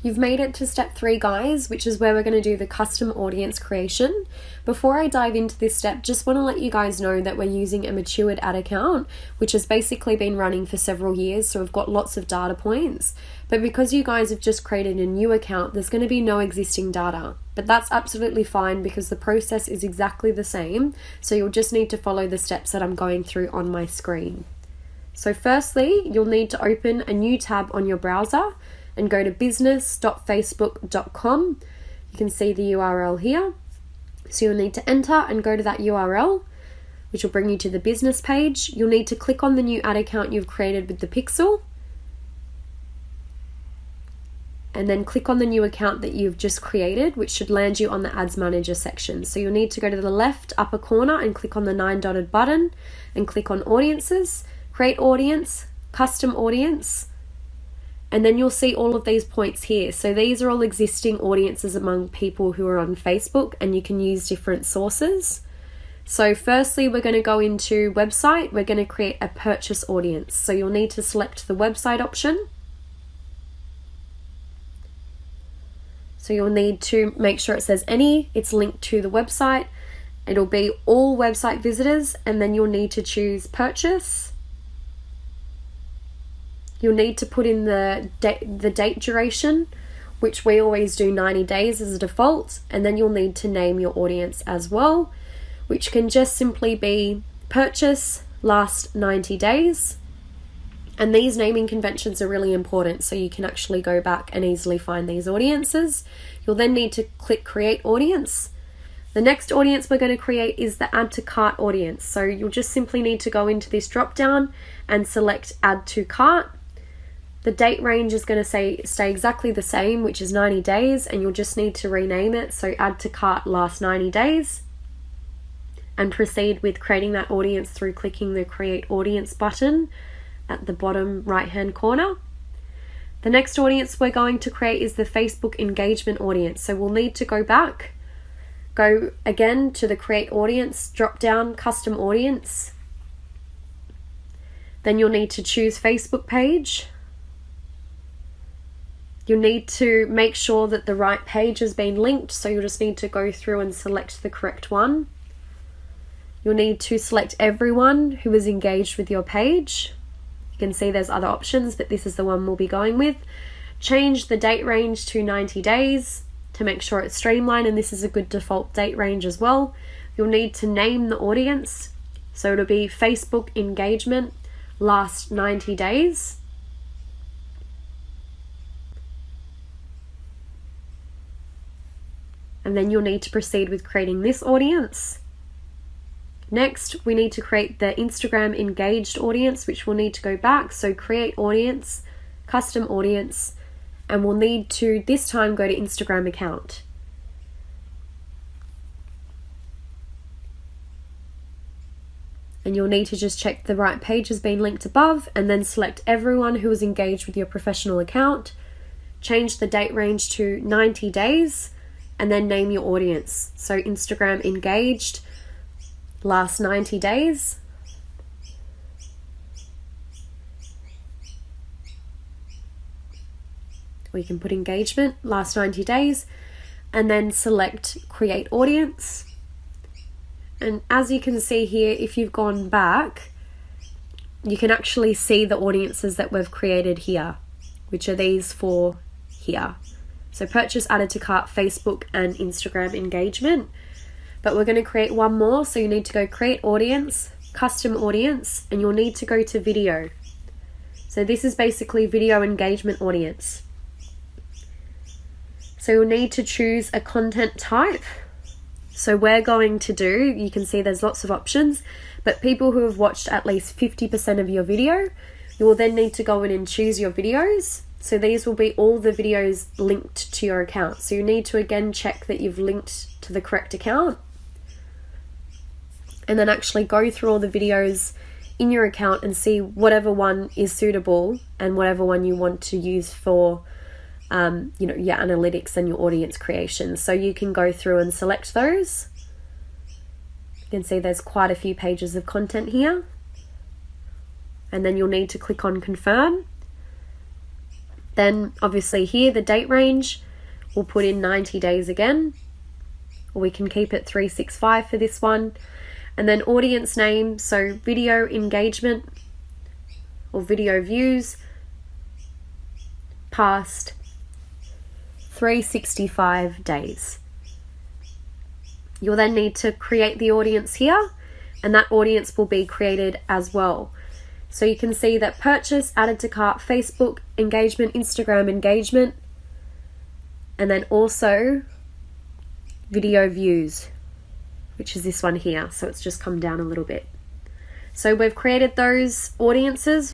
You've made it to step 3, guys, which is where we're going to do the custom audience creation. Before I dive into this step, just want to let you guys know that we're using a matured ad account, which has basically been running for several years, so we've got lots of data points. But because you guys have just created a new account, there's going to be no existing data. But that's absolutely fine because the process is exactly the same, so you'll just need to follow the steps that I'm going through on my screen. So firstly, you'll need to open a new tab on your browser and go to business.facebook.com. You can see the URL here. So you'll need to enter and go to that URL, which will bring you to the business page. You'll need to click on the new ad account you've created with the pixel, and then click on the new account that you've just created, which should land you on the Ads Manager section. So you'll need to go to the left upper corner and click on the 9-dotted button and click on Audiences, Create Audience, Custom Audience, and then you'll see all of these points here. So these are all existing audiences among people who are on Facebook, and you can use different sources. So firstly, we're going to go into website. We're going to create a purchase audience. So you'll need to select the website option. So you'll need to make sure it says any, it's linked to the website. It'll be all website visitors, and then you'll need to choose purchase. You'll need to put in the date duration, which we always do 90 days as a default, and then you'll need to name your audience as well, which can just simply be purchase last 90 days. And these naming conventions are really important, so you can actually go back and easily find these audiences. You'll then need to click create audience. The next audience we're going to create is the add to cart audience. So you'll just simply need to go into this drop down and select add to cart. The date range is going to stay exactly the same, which is 90 days, and you'll just need to rename it. So add to cart last 90 days, and proceed with creating that audience through clicking the create audience button at the bottom right hand corner. The next audience we're going to create is the Facebook engagement audience. So we'll need to go again to the create audience, drop down custom audience. Then you'll need to choose Facebook page. You'll need to make sure that the right page has been linked, so you'll just need to go through and select the correct one. You'll need to select everyone who is engaged with your page. You can see there's other options, but this is the one we'll be going with. Change the date range to 90 days to make sure it's streamlined, and this is a good default date range as well. You'll need to name the audience, so it'll be Facebook engagement last 90 days. And then you'll need to proceed with creating this audience. Next, we need to create the Instagram engaged audience, which we'll need to go back. So create audience, custom audience, and we'll need to this time go to Instagram account. And you'll need to just check the right page has been linked above, and then select everyone who is engaged with your professional account. Change the date range to 90 days. And then name your audience. So Instagram engaged last 90 days. We can put engagement last 90 days, and then select create audience. And as you can see here, if you've gone back, you can actually see the audiences that we've created here, which are these 4 here. So purchase, added to cart, Facebook and Instagram engagement. But we're going to create one more. So you need to go create audience, custom audience, and you'll need to go to video. So this is basically video engagement audience. So you'll need to choose a content type. So we're going to do, you can see there's lots of options, but people who have watched at least 50% of your video, you will then need to go in and choose your videos. So these will be all the videos linked to your account. So you need to again check that you've linked to the correct account, and then actually go through all the videos in your account and see whatever one is suitable and whatever one you want to use for your analytics and your audience creation. So you can go through and select those. You can see there's quite a few pages of content here, and then you'll need to click on confirm. Then obviously here the date range, we'll put in 90 days again, or we can keep it 365 for this one. And then audience name, so video engagement or video views past 365 days. You'll then need to create the audience here, and that audience will be created as well. So you can see that purchase, added to cart, Facebook engagement, Instagram engagement, and then also video views, which is this one here. So it's just come down a little bit. So we've created those audiences.